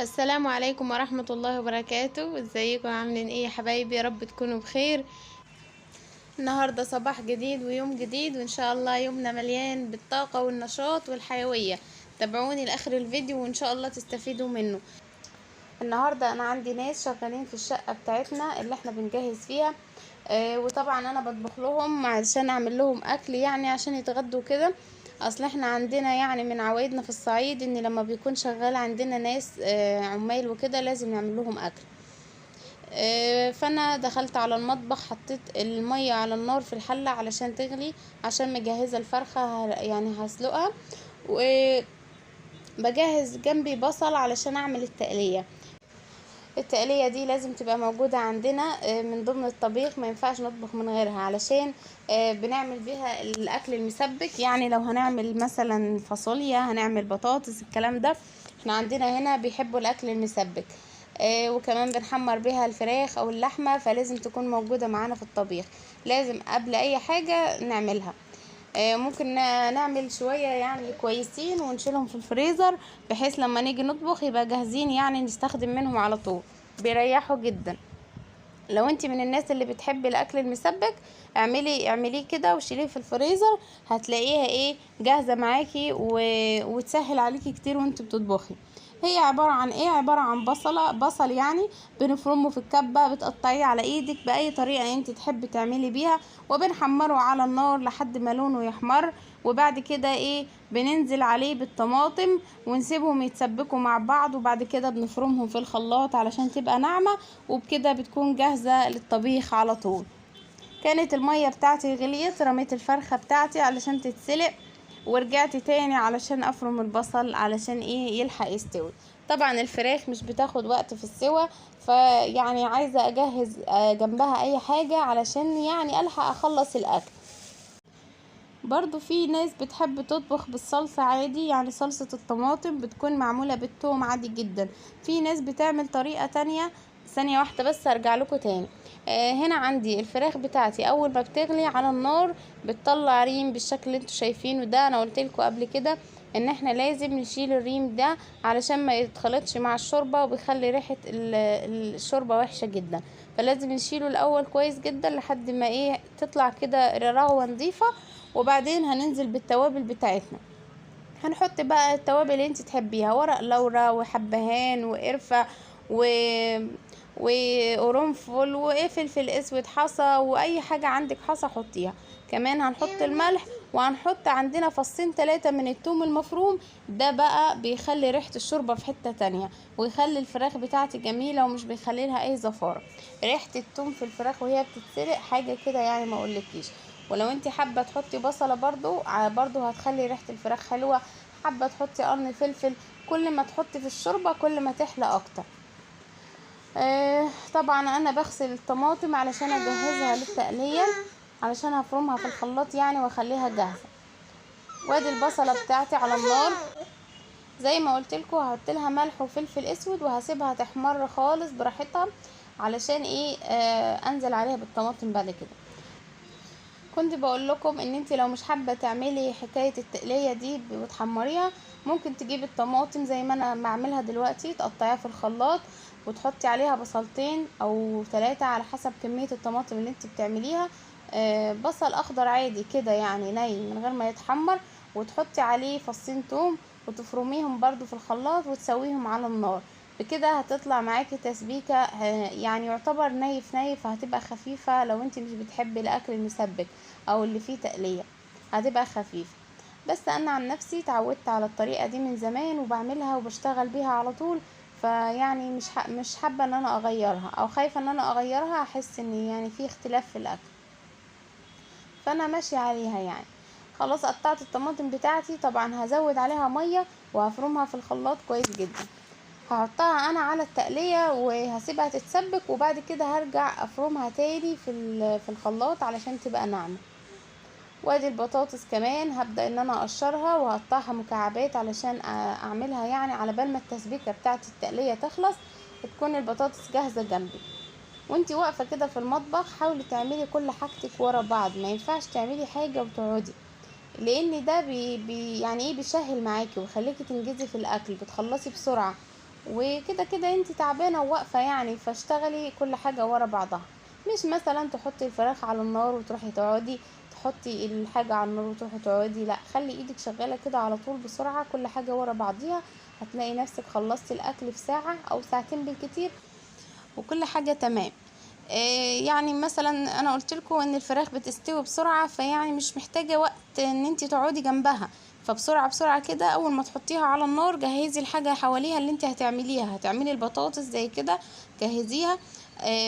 السلام عليكم ورحمة الله وبركاته. ازيكم عاملين ايه يا حبايبي؟ يا رب تكونوا بخير. النهاردة صباح جديد ويوم جديد، وان شاء الله يومنا مليان بالطاقة والنشاط والحيوية. تابعوني لاخر الفيديو وان شاء الله تستفيدوا منه. النهاردة انا عندي ناس شغالين في الشقة بتاعتنا اللي احنا بنجهز فيها. وطبعا انا بطبخ لهم عشان اعمل لهم اكل، يعني عشان يتغدوا كده. اصل احنا عندنا يعني من عوايدنا في الصعيد ان لما بيكون شغال عندنا ناس عمال وكده لازم نعمل لهم اكل. فانا دخلت على المطبخ، حطيت المية على النار في الحلة علشان تغلي، عشان مجهزة الفرخة يعني هسلقها. وبجهز جنبي بصل علشان اعمل التقلية. التقلية دي لازم تبقى موجودة عندنا من ضمن الطبيخ، ما ينفعش نطبخ من غيرها، علشان بنعمل بيها الاكل المسبك. يعني لو هنعمل مثلا فاصوليا، هنعمل بطاطس، الكلام ده احنا عندنا هنا بيحبوا الاكل المسبك. وكمان بنحمر بيها الفراخ او اللحمة، فلازم تكون موجودة معانا في الطبيخ. لازم قبل اي حاجة نعملها. ممكن نعمل شوية يعني كويسين ونشيلهم في الفريزر، بحيث لما نيجي نطبخ يبقى جاهزين، يعني نستخدم منهم على طول. بيريحوا جدا. لو انت من الناس اللي بتحب الاكل المسبك، اعمليه كده وشيليه في الفريزر، هتلاقيها ايه جاهزة معاكي وتسهل عليكي كتير وانت بتطبخي. هي عبارة عن ايه؟ عبارة عن بصل يعني، بنفرمه في الكبة، بتقطعيه على ايدك بأي طريقة انت تحبي تعملي بيها، وبنحمره على النار لحد ما لونه يحمر. وبعد كده ايه، بننزل عليه بالطماطم ونسيبهم يتسبكوا مع بعض، وبعد كده بنفرمهم في الخلاط علشان تبقى ناعمة، وبكده بتكون جاهزة للطبيخ على طول. كانت المية بتاعتي غليت، رميت الفرخة بتاعتي علشان تتسلق، ورجعت تاني علشان افرم البصل علشان ايه يلحق يستوي. طبعا الفراخ مش بتاخد وقت في السوى، فيعني عايزة اجهز جنبها اي حاجة علشان يعني الحق اخلص الاكل. برضو في ناس بتحب تطبخ بالصلصة عادي، يعني صلصة الطماطم بتكون معمولة بالثوم عادي جدا. في ناس بتعمل طريقة تانية. ثانية واحدة بس ارجع لكم تاني. هنا عندي الفراخ بتاعتي اول ما بتغلي على النار بتطلع ريم بالشكل اللي انتوا شايفينه ده. انا قلت لكم قبل كده ان احنا لازم نشيل الريم ده علشان ما يتخلطش مع الشوربة، وبيخلي ريحة الشوربة وحشة جدا. فلازم نشيله الاول كويس جدا لحد ما ايه تطلع كده رغوة نظيفة. وبعدين هننزل بالتوابل بتاعتنا. هنحط بقى التوابل اللي انت تحبيها، ورق لورا وحبهان وقرفة و وقرنفل وفلفل اسود حصى، واي حاجة عندك حصى حطيها. كمان هنحط الملح، وهنحط عندنا فصين 3 من الثوم المفروم. ده بقى بيخلي ريحة الشوربة في حتة تانية، ويخلي الفراخ بتاعتي جميلة، ومش بيخلي لها اي زفارة. ريحة الثوم في الفراخ وهي بتتسلق حاجة كده يعني ما اقولكيش. ولو انت حابة تحطي بصلة برضو هتخلي ريحة الفراخ حلوة. حابة تحطي قرن فلفل، كل ما تحطي في الشوربة كل ما تحلى اكتر. طبعا انا بغسل الطماطم علشان اجهزها للتقلية، علشان هفرمها في الخلاط يعني واخليها جاهزة. وادي البصلة بتاعتي على النار زي ما قلت لكم، هحط لها ملح وفلفل اسود وهسيبها تحمر خالص براحتها، علشان ايه انزل عليها بالطماطم بعد كده. كنت بقول لكم ان انت لو مش حابه تعملي حكايه التقليه دي وتحمريها، ممكن تجيبي الطماطم زي ما انا بعملها دلوقتي، تقطعيها في الخلاط وتحطي عليها بصلتين او 3 على حسب كميه الطماطم اللي انت بتعمليها. بصل اخضر عادي كده يعني ني من غير ما يتحمر، وتحطي عليه فصين توم وتفرميهم برضو في الخلاط وتسويهم على النار. بكده هتطلع معاكي تسبيكة يعني يعتبر نيف نيف، هتبقى خفيفة لو انت مش بتحبي الاكل المسبك او اللي فيه تقلية، هتبقى خفيفة. بس انا عن نفسي اتعودت على الطريقة دي من زمان وبعملها وبشتغل بيها على طول، فيعني مش حابة ان انا اغيرها، او خايفة ان انا اغيرها احس ان يعني في اختلاف في الاكل، فانا ماشية عليها يعني. خلاص قطعت الطماطم بتاعتي، طبعا هزود عليها مية وهفرمها في الخلاط كويس جدا. هحطها انا على التقلية وهسيبها تتسبك، وبعد كده هرجع افرمها تاني في الخلاط علشان تبقى ناعمة. وادي البطاطس كمان هبدأ ان انا اقشرها واقطعها مكعبات علشان اعملها يعني على بال ما التسبيكة بتاعت التقلية تخلص تكون البطاطس جاهزة جنبي. وانتي واقفة كده في المطبخ حاولي تعملي كل حاجتك ورا بعض، ما ينفعش تعملي حاجة وتقعدي، لان ده يعني ايه بيسهل معاكي ويخليكي تنجزي في الاكل، بتخلصي بسرعة وكده كده انت تعبانه وواقفه يعني، فاشتغلي كل حاجه ورا بعضها. مش مثلا تحطي الفراخ على النار وتروحي تقعدي، تحطي الحاجه على النار وتروحي تقعدي، لا، خلي ايدك شغاله كده على طول بسرعه، كل حاجه ورا بعضيها. هتلاقي نفسك خلصتي الاكل في ساعه او ساعتين بالكتير، وكل حاجه تمام. يعني مثلا انا قلت لكم ان الفراخ بتستوي بسرعه، فيعني مش محتاجه وقت ان انت تقعدي جنبها، فبسرعه بسرعه كده اول ما تحطيها على النار جهزي الحاجه حواليها اللي انت هتعمليها. هتعملي البطاطس زي كده، جهزيها.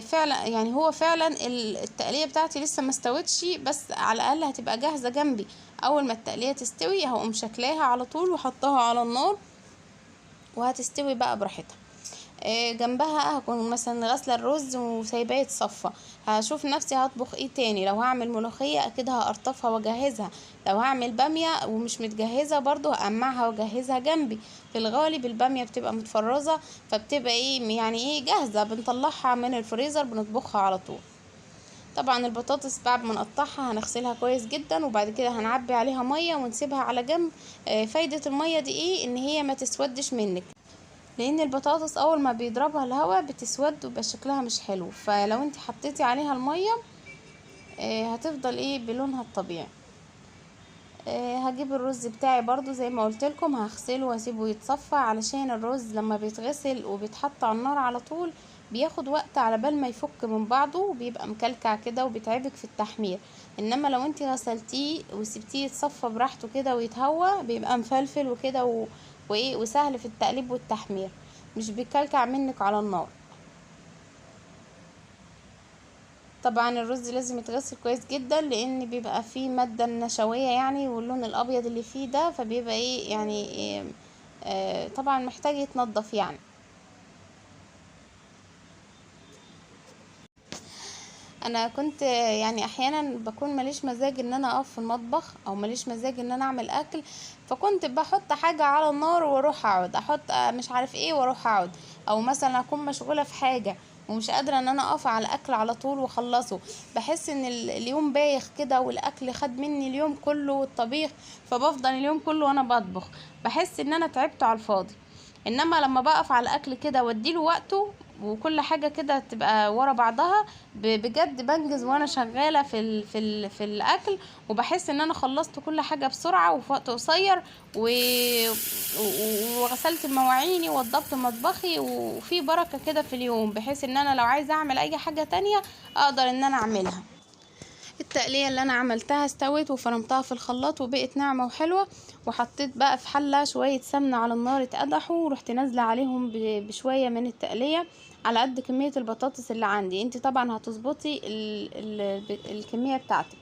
فعلا يعني هو فعلا التقليه بتاعتي لسه ما استوتش، بس على الاقل هتبقى جاهزه جنبي. اول ما التقليه تستوي هقوم شكلاها على طول وحطها على النار، وهتستوي بقى براحتها. جنبها هكون مثلا غاسله الرز وسايباه يتصفى. هشوف نفسي هطبخ ايه تاني. لو هعمل ملوخيه اكيد هقرطفها واجهزها. لو هعمل باميه ومش متجهزه برضو هقمعها واجهزها جنبي. في الغالب الباميه بتبقى متفرزه، فبتبقى ايه يعني ايه جاهزه، بنطلعها من الفريزر بنطبخها على طول. طبعا البطاطس بعد ما نقطعها هنغسلها كويس جدا، وبعد كده هنعبي عليها ميه ونسيبها على جنب. فايده الميه دي ايه؟ ان هي ما تسودش منك، لان البطاطس اول ما بيضربها الهواء بتسود ويبقى شكلها مش حلو. فلو انت حطيتي عليها المية هتفضل ايه بلونها الطبيعي. هجيب الرز بتاعي برضو زي ما قلت لكم، هغسله واسيبه يتصفى، علشان الرز لما بيتغسل وبيتحط على النار على طول بياخد وقت على بال ما يفك من بعضه، وبيبقى مكلكع كده وبيتعبك في التحمير. انما لو انت غسلتيه وسبتيه يتصفى براحته كده ويتهوى بيبقى مفلفل وكده وايه وسهل في التقليب والتحمير، مش بيكلكع منك على النار. طبعا الرز لازم يتغسل كويس جدا، لان بيبقى فيه مادة نشوية يعني، واللون الابيض اللي فيه ده فبيبقى ايه يعني إيه طبعا محتاج يتنضف يعني. انا كنت يعني احيانا بكون ماليش مزاج ان انا اقف في المطبخ، او ماليش مزاج ان انا اعمل اكل، فكنت بحط حاجة على النار واروح اقعد احط مش عارف ايه واروح اقعد. او مثلا اكون مشغولة في حاجة ومش قادرة ان انا اقف على الاكل على طول واخلصه، بحس ان اليوم بايخ كده والاكل خد مني اليوم كله والطبيخ، فبفضل اليوم كله وانا بطبخ بحس ان انا تعبت على الفاضي. انما لما بقف على الاكل كده واديله وقته وكل حاجة كده تبقى ورا بعضها، بجد بنجز وانا شغالة في الاكل، وبحس ان انا خلصت كل حاجة بسرعة وفي وقت قصير وغسلت مواعيني ووضبت مطبخي، وفي بركة كده في اليوم، بحيث ان انا لو عايزة اعمل اي حاجة تانية اقدر ان انا اعملها. التقلية اللي انا عملتها استوت وفرمتها في الخلاط وبقت ناعمة وحلوة، وحطيت بقى في حلة شوية سمنة على النار اتقدحوا، ورحت نازلة عليهم بشوية من التقلية على قد كمية البطاطس اللي عندي. انت طبعا هتظبطي الكمية بتاعتك.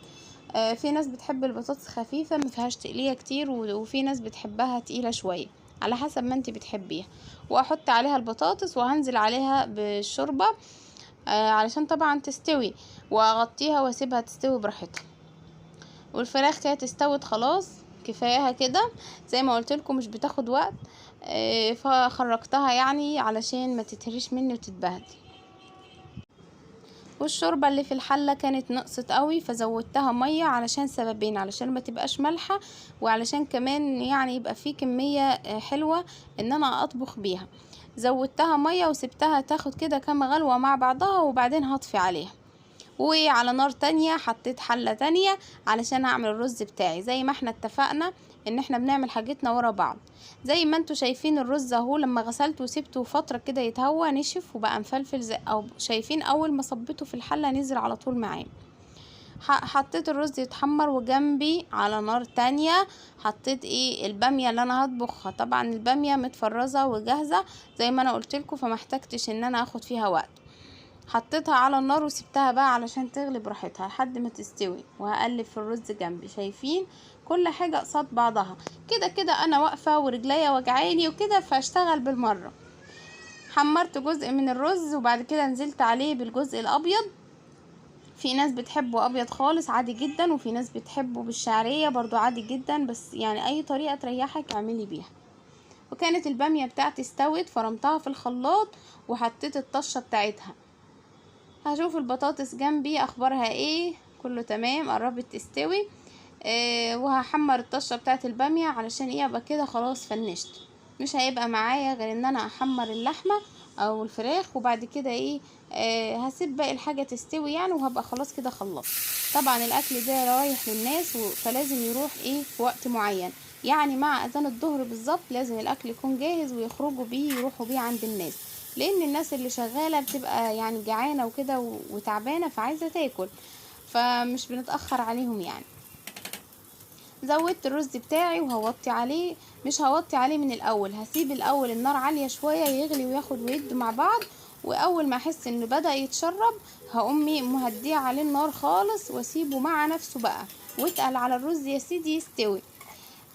في ناس بتحب البطاطس خفيفة مفيهاش تقلية كتير، وفي ناس بتحبها تقيلة شوية، على حسب ما انت بتحبيها. واحط عليها البطاطس وهنزل عليها بالشوربة علشان طبعا تستوي، واغطيها واسيبها تستوي براحتها. والفراخ كانت استوت خلاص، كفايها كده. زي ما قلت لكم مش بتاخد وقت. فخرجتها يعني علشان ما تتهريش مني وتتبهدل. والشوربة اللي في الحلة كانت نقصت قوي، فزودتها مية علشان سببين: علشان ما تبقاش مالحة، وعلشان كمان يعني يبقى فيه كمية حلوة ان انا اطبخ بيها. زودتها مية وسبتها تاخد كده كام غلوة مع بعضها، وبعدين هطفي عليها. وعلى نار تانية حطيت حلة تانية علشان اعمل الرز بتاعي، زي ما احنا اتفقنا ان احنا بنعمل حاجتنا ورا بعض. زي ما انتوا شايفين الرز اهو، لما غسلته وسبته فترة كده يتهوى نشف وبقى مفلفل، زي او شايفين اول ما صبيته في الحلة نزل على طول معاه. حطيت الرز يتحمر، وجنبي على نار تانية حطيت ايه البامية اللي انا هطبخها. طبعا البامية متفرزة وجاهزة زي ما انا قلتلكم، فمحتاجتش ان انا اخد فيها وقت. حطيتها على النار وسبتها بقى علشان تغلي براحتها لحد ما تستوي، وهقلب في الرز جنبي. شايفين كل حاجة قصاد بعضها كده كده، انا واقفة ورجليا وجعاني وكده فاشتغل بالمرة. حمرت جزء من الرز وبعد كده نزلت عليه بالجزء الابيض. في ناس بتحبه ابيض خالص عادي جدا، وفي ناس بتحبه بالشعرية برضو عادي جدا، بس يعني اي طريقة تريحك اعملي بيها. وكانت البامية بتاعتي استوت، فرمتها في الخلاط وحطيت الطشة بتاعتها. هشوف البطاطس جنبي اخبارها ايه، كله تمام قربت تستوي. وهحمر الطشه بتاعت الباميه علشان ايه ابقى كده خلاص فنشت. مش هيبقى معايا غير ان انا احمر اللحمة او الفراخ، وبعد كده ايه هسيب باقي الحاجة تستوي يعني، وهبقى خلاص كده خلصت. طبعا الاكل ده رايح للناس فلازم يروح ايه في وقت معين، يعني مع اذان الظهر بالظبط لازم الاكل يكون جاهز ويخرجوا بيه يروحوا بيه عند الناس، لان الناس اللي شغالة بتبقى يعني جعانة وكده وتعبانة فعايزة تاكل، فمش بنتأخر عليهم يعني. زودت الرز بتاعي وهوطي عليه، مش هوطي عليه من الاول، هسيب الاول النار عالية شوية يغلي وياخد ويد مع بعض، واول ما احس انه بدأ يتشرب هقومي مهديه عليه النار خالص واسيبه مع نفسه بقى، واتقل على الرز يا سيدي يستوي.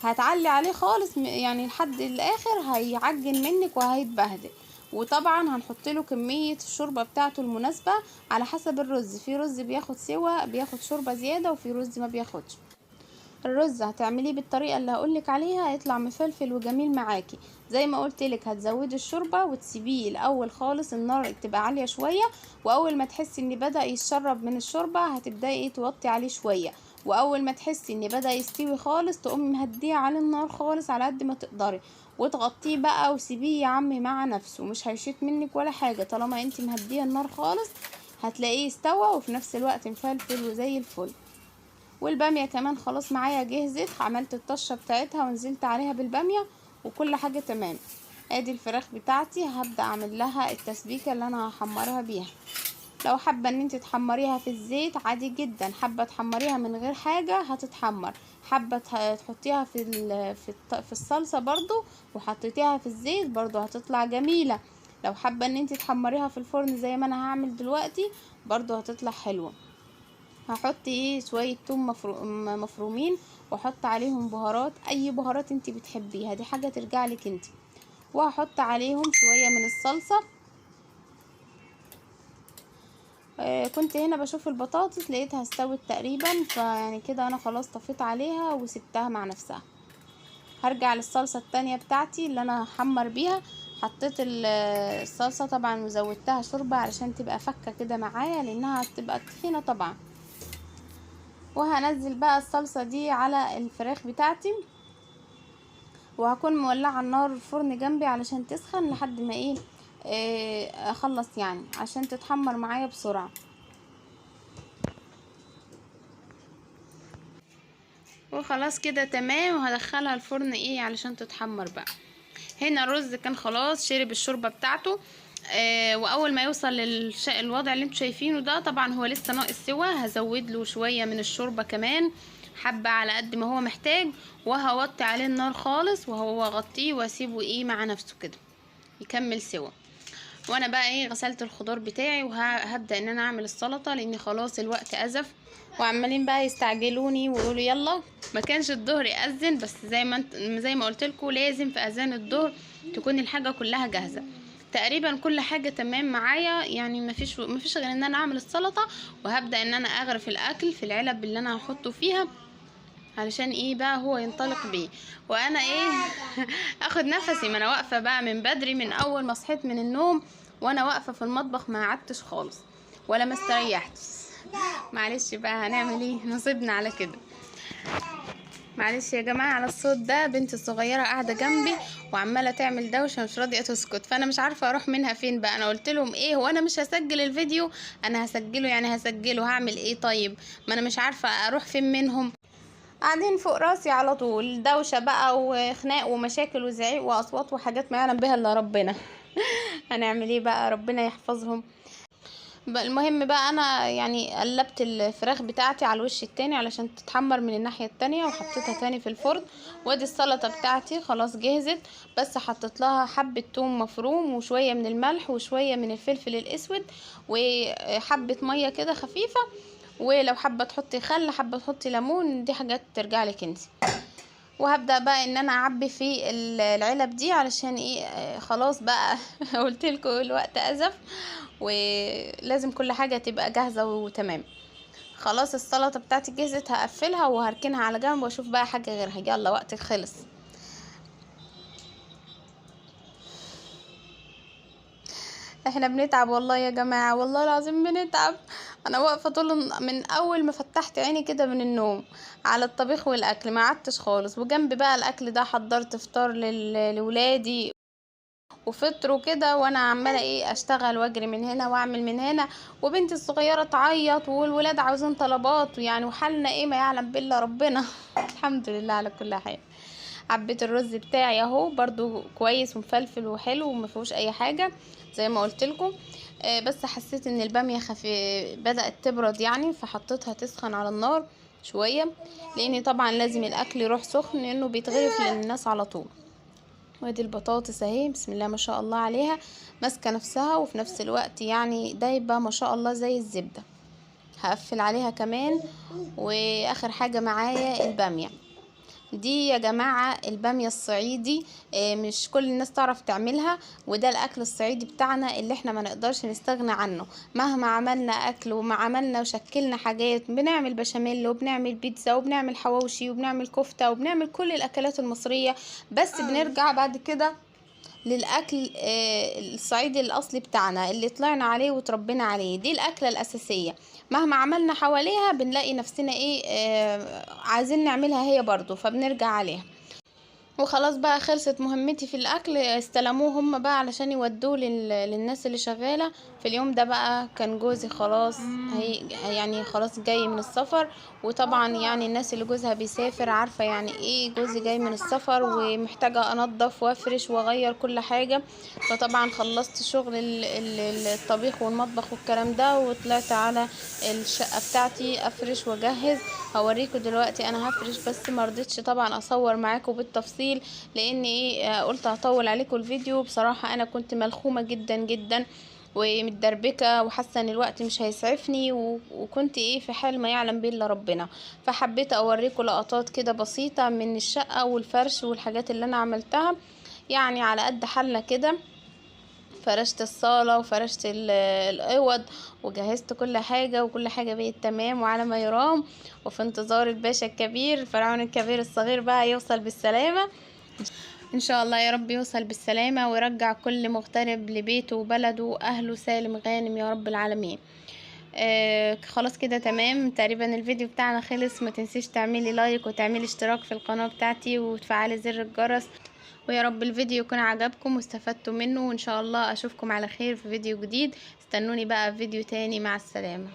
هتعلي عليه خالص يعني لحد الاخر هيعجن منك وهيتبهدل. وطبعا هنحط له كمية الشوربة بتاعته المناسبة على حسب الرز، في رز بياخد سوا بياخد شوربة زيادة وفي رز ما بياخدش. الرز هتعمليه بالطريقه اللي هقولك عليها هيطلع مفلفل وجميل معاكي. زي ما قلتلك هتزودي الشوربه وتسيبيه الاول خالص النار تبقى عاليه شويه، واول ما تحسي ان بدا يتشرب من الشوربه هتبداي توطي عليه شويه، واول ما تحسي ان بدا يستوي خالص تقومي مهديه على النار خالص على قد ما تقدري، وتغطيه بقى وسيبيه يا عمي مع نفسه، مش هيشيط منك ولا حاجه طالما انت مهديه النار خالص، هتلاقيه استوى وفي نفس الوقت مفلفل وزي الفل. والبامية كمان خلاص معايا جهزت، عملت الطشة بتاعتها ونزلت عليها بالبامية وكل حاجة تمام. ادي الفراخ بتاعتي هبدأ اعمل لها التسبيكة اللي انا هحمرها بيها. لو حابة ان انت تحمريها في الزيت عادي جدا، حابة تحمريها من غير حاجة هتتحمر، حابة تحطيها في الصلصة برضو وحطيتيها في الزيت برضو هتطلع جميلة. لو حابة ان انت تحمريها في الفرن زي ما انا هعمل دلوقتي برضو هتطلع حلوة. هحط شوية توم مفرومين، واحط عليهم بهارات، اي بهارات انت بتحبيها دي حاجة ترجع لك انت، وهحط عليهم شوية من الصلصة. كنت هنا بشوف البطاطس لقيتها استوت تقريبا، فيعني كده انا خلاص طفيت عليها وسبتها مع نفسها. هرجع للصلصة التانية بتاعتي اللي انا هحمر بيها. حطيت الصلصة طبعا وزودتها شوربة علشان تبقى فكة كده معايا لانها تبقى تخينة طبعا. وهنزل بقى الصلصة دي على الفراخ بتاعتي، وهكون مولعة النار الفرن جنبي علشان تسخن لحد ما اخلص يعني عشان تتحمر معايا بسرعة. وخلاص كده تمام، وهدخلها الفرن علشان تتحمر بقى. هنا الرز كان خلاص شرب الشوربة بتاعته، واول ما يوصل للوضع اللي انتوا شايفينه ده طبعا هو لسه ناقص سوا، هزود له شوية من الشوربة كمان حبة على قد ما هو محتاج، وهوطي عليه النار خالص وهو اغطيه واسيبه مع نفسه كده يكمل سوا. وانا بقى غسلت الخضار بتاعي وهبدأ ان انا اعمل السلطة لان خلاص الوقت ازف، وعمالين بقى يستعجلوني ويقولوا يلا. ما كانش الظهر يأذن بس زي ما قلت لكم لازم في اذان الظهر تكون الحاجة كلها جاهزة. تقريبا كل حاجة تمام معايا يعني مفيش غير ان انا اعمل السلطة، وهبدأ ان انا اغرف الاكل في العلب اللي انا هحطه فيها علشان بقى هو ينطلق بيه. وانا اخد نفسي، ما انا واقفة بقى من بدري من اول ما صحيت من النوم وانا واقفة في المطبخ ما قعدتش خالص ولا ما استريحتش. معلش بقى هنعمل نصيبنا على كده. معلش يا جماعة على الصوت ده، بنتي الصغيرة قاعدة جنبي وعمالة تعمل دوشة مش راضية تسكت، فانا مش عارفة اروح منها فين بقى. انا قلت لهم هو انا مش هسجل الفيديو، انا هسجله يعني هسجله، هعمل طيب ما انا مش عارفة اروح فين منهم، قاعدين فوق راسي على طول، دوشة بقى وخناق ومشاكل وزعيق واصوات وحاجات ما يعلم بها الا ربنا. هنعمل بقى، ربنا يحفظهم. المهم بقى انا يعني قلبت الفراخ بتاعتي على الوش التاني علشان تتحمر من الناحية التانية وحطيتها تاني في الفرن. وادي السلطة بتاعتي خلاص جهزت، بس حطيت لها حبة توم مفروم وشوية من الملح وشوية من الفلفل الاسود وحبة مية كده خفيفة، ولو حابة تحطي خل حابة تحطي ليمون دي حاجات ترجع لك انت. وهبدأ بقى ان انا اعبي في العلب دي علشان خلاص بقى. قلت لكم الوقت ازف ولازم كل حاجة تبقى جاهزة وتمام. خلاص السلطة بتاعتي جهزت، هقفلها وهركنها على جنب واشوف بقى حاجة غيرها. يلا وقتك خلص. احنا بنتعب والله يا جماعة، والله العظيم بنتعب. انا واقفه من اول ما فتحت عيني كده من النوم على الطبيخ والاكل، ما قعدتش خالص. وجنب بقى الاكل ده حضرت فطار لولادي وفطروا كده، وانا عماله اشتغل واجري من هنا واعمل من هنا، وبنتي الصغيره تعيط والولاد عاوزين طلبات يعني، وحالنا ما يعلم بالله ربنا. الحمد لله على كل حال. عبيت الرز بتاعي اهو برضو كويس ومفلفل وحلو وما فيهوش اي حاجه زي ما قلت لكم. بس حسيت ان الباميه بدات تبرد يعني، فحطيتها تسخن على النار شويه، لان طبعا لازم الاكل يروح سخن لانه بيتغرف للناس على طول. وادي البطاطس اهي بسم الله ما شاء الله عليها، ماسكه نفسها وفي نفس الوقت يعني دايبه ما شاء الله زي الزبده. هقفل عليها كمان. واخر حاجه معايا الباميه دي يا جماعة، البامية الصعيدي مش كل الناس تعرف تعملها، وده الأكل الصعيدي بتاعنا اللي احنا ما نقدرش نستغنى عنه مهما عملنا أكل وما عملنا وشكلنا حاجات. بنعمل بشاميل وبنعمل بيتزا وبنعمل حواوشي وبنعمل كفتة وبنعمل كل الأكلات المصرية، بس بنرجع بعد كده للاكل الصعيدي الاصلي بتاعنا اللي طلعنا عليه وتربينا عليه. دي الاكله الاساسيه، مهما عملنا حواليها بنلاقي نفسنا عايزين نعملها هي برضو، فبنرجع عليها. وخلاص بقى خلصت مهمتي في الاكل، استلموه هم بقى علشان يودوه للناس اللي شغاله في اليوم ده. بقى كان جوزي خلاص يعني خلاص جاي من السفر، وطبعا يعني الناس اللي جوزها بيسافر عارفه يعني جوزي جاي من السفر ومحتاجه انضف وافرش واغير كل حاجه. فطبعا خلصت شغل الطبيخ والمطبخ والكلام ده، وطلعت على الشقه بتاعتي افرش واجهز. هوريكم دلوقتي انا هفرش، بس مرضتش طبعا اصور معاكم بالتفصيل لان قلت هطول عليكم الفيديو. بصراحة انا كنت ملخومة جدا جدا ومتدربكة وحاسة ان الوقت مش هيسعفني، وكنت في حال ما يعلم به الا ربنا. فحبيت اوريكم لقطات كده بسيطة من الشقة والفرش والحاجات اللي انا عملتها يعني على قد حالنا كده. فرشت الصالة وفرشت الأوض وجهزت كل حاجة، وكل حاجة بقت تمام وعلى ما يرام. وفي انتظار الباشا الكبير الفرعون الكبير الصغير بقى يوصل بالسلامة ان شاء الله. يا رب يوصل بالسلامة ويرجع كل مغترب لبيته وبلده واهله سالم غانم يا رب العالمين. خلاص كده تمام تقريبا الفيديو بتاعنا خلص. ما تنسيش تعملي لايك وتعملي اشتراك في القناة بتاعتي وتفعلي زر الجرس. ويا رب الفيديو يكون عجبكم واستفدتوا منه، وان شاء الله اشوفكم على خير في فيديو جديد. استنوني بقى في فيديو تاني، مع السلامة.